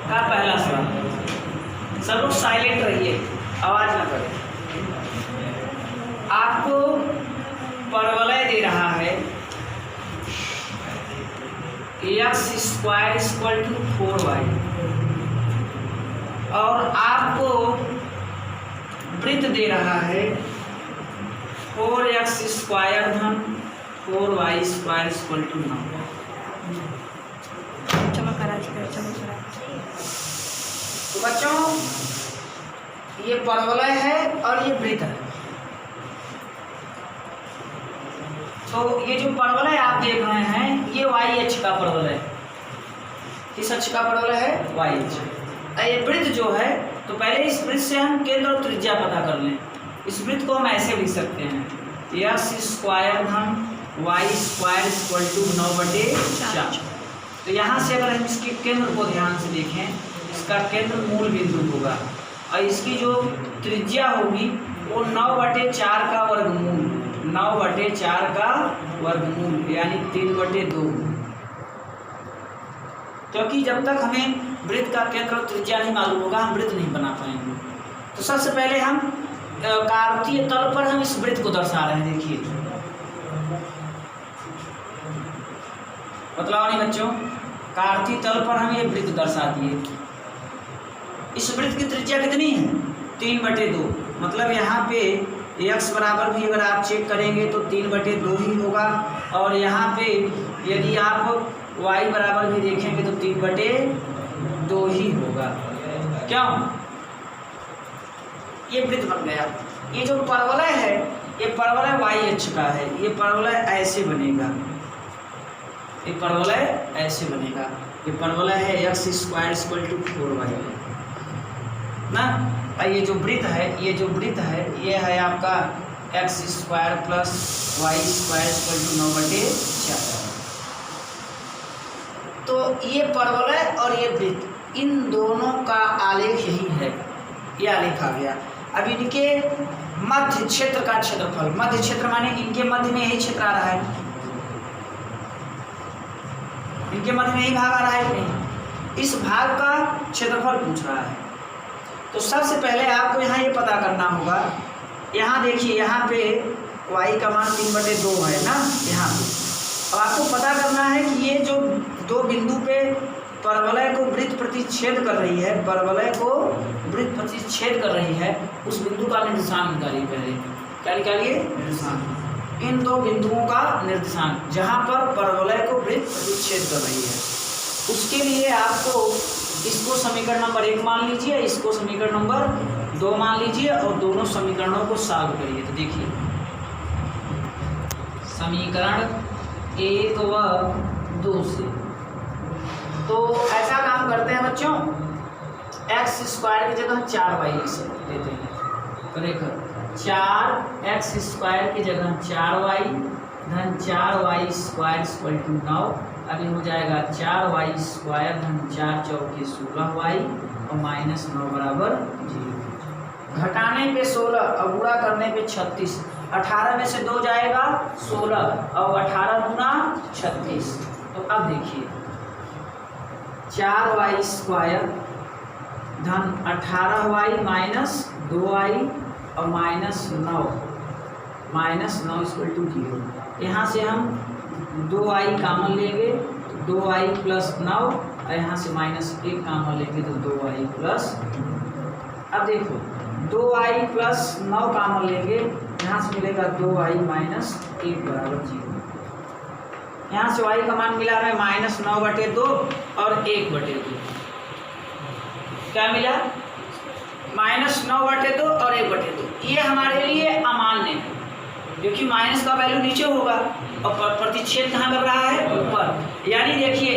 का पहला सवाल। सब लोग साइलेंट रहिए, आवाज ना करें। आपको परवलय दे रहा है x² = 4y और आपको वृत्त दे रहा है 4x² + 4y² = 9। तो बच्चों ये परवलय है और ये वृत्त है। तो ये जो परवलय आप देख रहे हैं ये YH का परवलय है। किस अक्ष का परवलय है? YH। ये वृत्त जो है, तो पहले इस वृत्त से हम केंद्र और त्रिज्या पता कर लें। इस वृत्त को हम ऐसे लिख सकते हैं x² + y² = 9/4। तो यहाँ से अगर हम इसके केंद्र को ध्यान से देखें, इसका केंद्र मूल बिंदु होगा और इसकी जो त्रिज्या होगी वो 9/4 का वर्गमूल, 9/4 का वर्गमूल यानी 3/2। क्योंकि जब तक हमें वृत्त का केंद्र और त्रिज्या नहीं मालूम होगा हम वृत्त नहीं बना पाएंगे। तो सबसे पहले हम कार्तीय तल पर हम इस वृत्त को दर्शा रहे हैं। देखिए बतलाओ नहीं बच्चों, कार्तीय तल पर हम ये वृत्त दर्शा दिए। इस वृत्त की त्रिज्या कितनी है? 3/2। मतलब यहाँ पे x बराबर भी अगर आप चेक करेंगे तो 3/2 ही होगा और यहाँ पे यदि आप y बराबर भी देखेंगे तो 3/2 ही होगा। क्यों? ये वृत्त बन गया। ये जो परवलय है ये परवलय YH का है। ये परवलय ऐसे बनेगा, ये परवलय ऐसे बनेगा। ये परवलय है x² = 4y ना। ये जो वृत्त है, ये जो वृत्त है ये है आपका x² + y² = 9/4। तो ये परवलय और ये वृत्त, इन दोनों का आलेख यही है। ये आलेख आ गया। अब इनके मध्य क्षेत्र का क्षेत्रफल, मध्य क्षेत्र माने इनके मध्य में यही क्षेत्र आ रहा है, इनके मध्य में यही भाग आ रहा है कि नहीं, इस भाग का क्षेत्रफल पूछ रहा है। तो सबसे पहले आपको यहाँ ये पता करना होगा, यहाँ देखिए यहाँ पे y का मान 3/2 है ना यहाँ पे। अब आपको पता करना है कि ये जो दो बिंदु पे परवलय को वृत्त प्रतिच्छेद कर रही है, परवलय को वृत्त प्रतिच्छेद कर रही है, उस बिंदु का निर्देशांक निकालिए। पहले क्या निकालिए? निर्देशांक। इन दो बिंदुओं का निर्देशांक जहाँ पर परवलय को वृत्त प्रतिच्छेद कर रही है, उसके लिए आपको इसको समीकरण नंबर 1 मान लीजिए, इसको समीकरण नंबर 2 मान लीजिए और दोनों समीकरणों को सॉल्व करिए। तो देखिए समीकरण 1 व 2 से तो ऐसा काम करते हैं बच्चों, x² की जगह 4y लेते हैं। तो देखो 4x² की जगह 4y धन 4y² = 9। अभी हो जाएगा 4y² धन 4 चौके 16y और -9 बराबर 0। घटाने पे 16 और गुणा करने पे 36। 18 में से 2 जाएगा 16 और 18 गुना 36। तो अब देखिए 4y² धन 18y - 2y और -9 = 0। यहाँ से हम 2y कामन लेंगे तो 2y + 9 और यहाँ से -1 कामन लेंगे तो 2y +। अब देखो 2y + 9 कामन लेंगे, यहाँ से मिलेगा 2y - 1 बराबर 0। यहाँ से y का मान मिला हमें -9/2 और 1/2। क्या मिला? -9/2 और 1/2। ये हमारे लिए अमान्य है क्योंकि माइनस का वैल्यू नीचे होगा और प्रतिच्छेद कहाँ कर रहा है? ऊपर। यानी देखिए,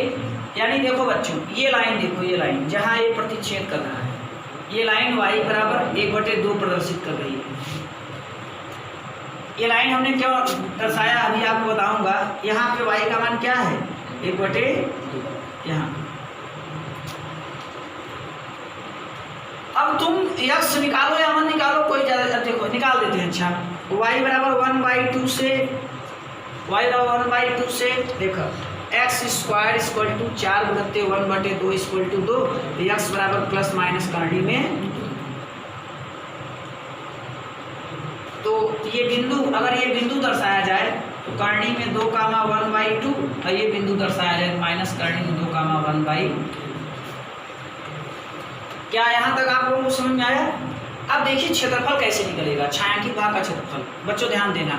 यानी देखो बच्चों ये लाइन देखो, ये लाइन जहाँ ये प्रतिच्छेद कर रहा है, ये लाइन y बराबर 1/2 प्रदर्शित कर रही है। ये लाइन हमने क्यों दर्शाया अभी आपको बताऊंगा। यहाँ पे y का मान क्या है? 1/2। यहाँ अब तुम x निकालो या मन निकालो, कोई ज़्यादा, देखो निकाल देते हैं। अच्छा y बराबर 1/2 से, y बराबर 1/2 से देखो x square equal to 4/1/2 equal to 2, x बराबर प्लस माइनस करंडी में। तो ये बिंदु, अगर ये बिंदु दर्शाया जाए तो करणी में 2,1/2 और ये बिंदु दर्शाया जाए माइनस करणी में 2,1/। क्या यहाँ तक आप लोगों को समझ में आया? अब देखिए क्षेत्रफल कैसे निकलेगा, छायांकित भाग का क्षेत्रफल। बच्चों ध्यान देना,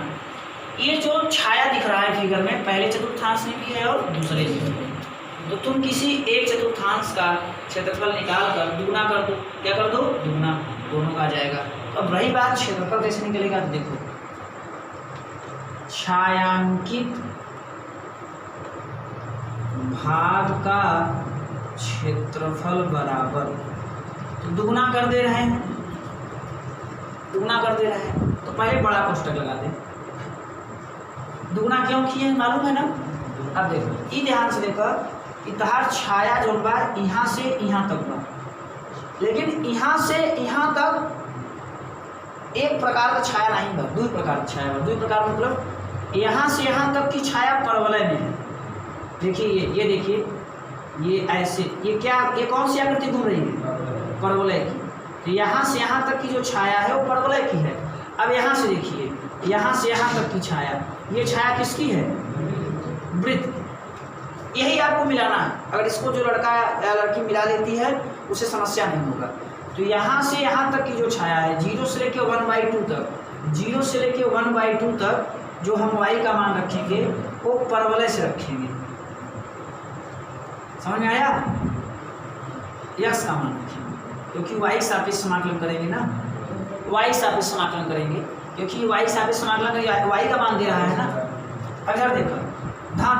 ये जो छाया दिख रहा है फिगर में, पहले चतुर्थांश में भी है और दूसरे में। तो तुम किसी एक चतुर्थांश का क्षेत्रफल निकाल कर दुगुना कर दो। क्या कर दो? दुगुना, दोनों का आ जाएगा। तो अब रही बात क्षेत्रफल कैसे निकलेगा, तो देखो छायांकित भाग का क्षेत्रफल बराबर, तो दुगुना कर दे रहे हैं, दुगुना कर दे रहे हैं। तो पहले बड़ा कोष्ठक लगा दे। दुगुना क्यों किए मालूम है ना? अब देखो, ये ध्यान से देखो, इतहार छाया जो बा यहाँ से यहाँ तक बा, लेकिन यहाँ से यहाँ तक एक प्रकार का छाया नहीं बा, दो प्रकार का छाया बा। दो प्रकार मतलब यहाँ से यहाँ तक की छाया परवलय में है। देखिए ये देखिए, ये ऐसे, ये क्या, ये कौन सी आकृति घूम रही है? परवलय की। तो यहाँ से यहाँ तक की जो छाया है वो परवलय की है। अब यहाँ से देखिए, यहाँ से यहाँ तक की छाया, ये छाया किसकी है? वृत्त। यही आपको मिलाना है। अगर इसको जो लड़का या लड़की मिला लेती है उसे समस्या नहीं होगा। तो यहाँ से यहाँ तक की जो छाया है 0 से लेके 1/2 तक, 0 से लेके 1/2 तक जो हम y का मान रखेंगे वो परवलय से रखेंगे। समझ में आया? x का मान रखेंगे क्योंकि y सापेक्ष समाकलन करेंगे ना, y सापेक्ष समाकलन करेंगे क्योंकि y सापेक्ष समाकलन y का मान दे रहा है ना। अगर देखो धन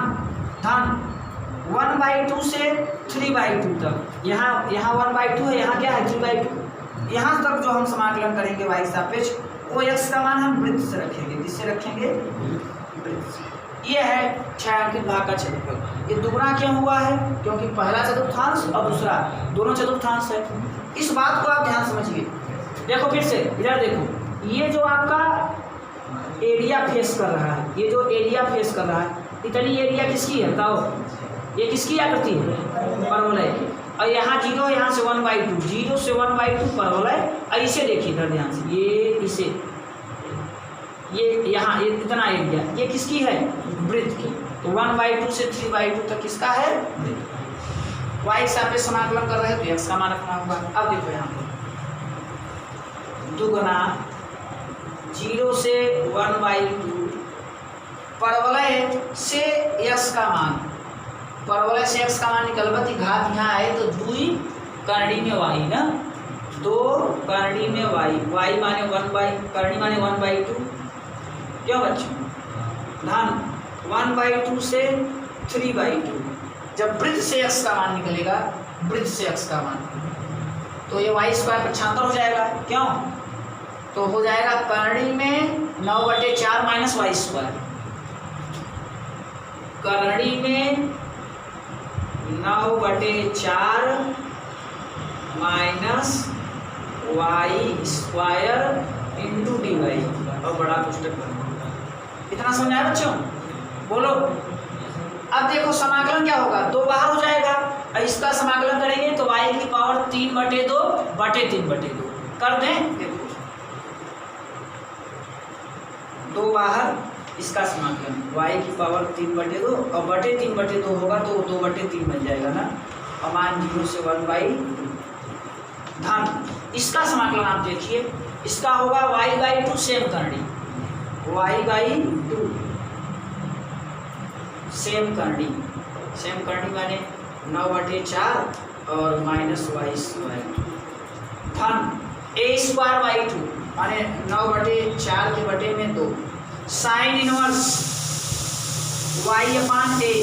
1/2 से 3/2 तक, यहाँ 1/2 है, यहाँ क्या है 3/2। यहाँ तक जो हम समाकलन करेंगे y सापेक्ष, वो x का मान हम वृत्त से रखेंगे। किससे रखेंगे? वृत्त से। ये है छायांकित भाग का क्षेत्रफल। ये दुगुना क्यों हुआ है? क्योंकि पहला चतुर्थांश और दूसरा दोनों चतुर्थांश है। इस बात को आप ध्यान समझिए। देखो फिर से इधर देखो, ये जो आपका एरिया फेस कर रहा है, ये जो एरिया फेस कर रहा है, इतनी एरिया किसकी है बताओ? ये किसकी आकृति है? परवलय की। और यहाँ 0, यहाँ से 1/2, 0 से 1/2 परवलय। और इसे देखिए इधर ध्यान से, ये इसे, ये यहाँ ये इतना एरिया, ये किसकी है? वृत्त की। तो 1/2 से 3/2 तक किसका है? वृत्त। y सापेक्ष समाकलन कर रहे हैं तो x का मान रखना होगा। अब देखो यहाँ पर दुगुना 0 से 1/2 परवलय से x का मान, परवलय से x का मान निकलबा थी, घात यहाँ आए तो 2 करणी में y ना, 2 करणी में y माने 1/, करणी माने 1/2। क्यों बच्चों? धन 1/2 से 3/2। जब वृत्त से x का मान निकलेगा, वृत्त से x का मान, तो ये y² पक्षांतर हो जाएगा। क्यों? तो हो जाएगा करणी में 9/4 माइनस y², करणी में 9/4 माइनस y² इंटू dy। और बड़ा पुस्तक बना। इतना समझ आया बच्चों? बोलो। अब देखो समाकलन क्या होगा, 2 बाहर हो जाएगा और इसका समाकलन करेंगे तो y की पावर 3/2 कर दें। देखो 2 बाहर, इसका समाकलन y की पावर 3/2 और 3/2 होगा तो 2/3 बन जाएगा ना, और मान 0 से 1/2। धन इसका समाकलन आप देखिए, इसका होगा y/2 सेम करणी, y/2 सेम करणी, सेम करणी माने 9/4 और माइनस y²। धन a²/2 माने 9/4 के बटे में 2 साइन इनवर्स y/a,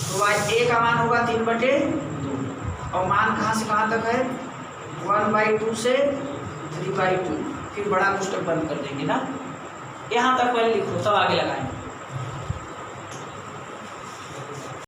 तो a का मान होगा 3/2 और मान कहाँ से कहाँ तक है? 1/2 से 3/2। फिर बड़ा पुस्तक बंद कर देंगे ना, यहाँ तक पहले लिखो तब आगे लगाएंगे।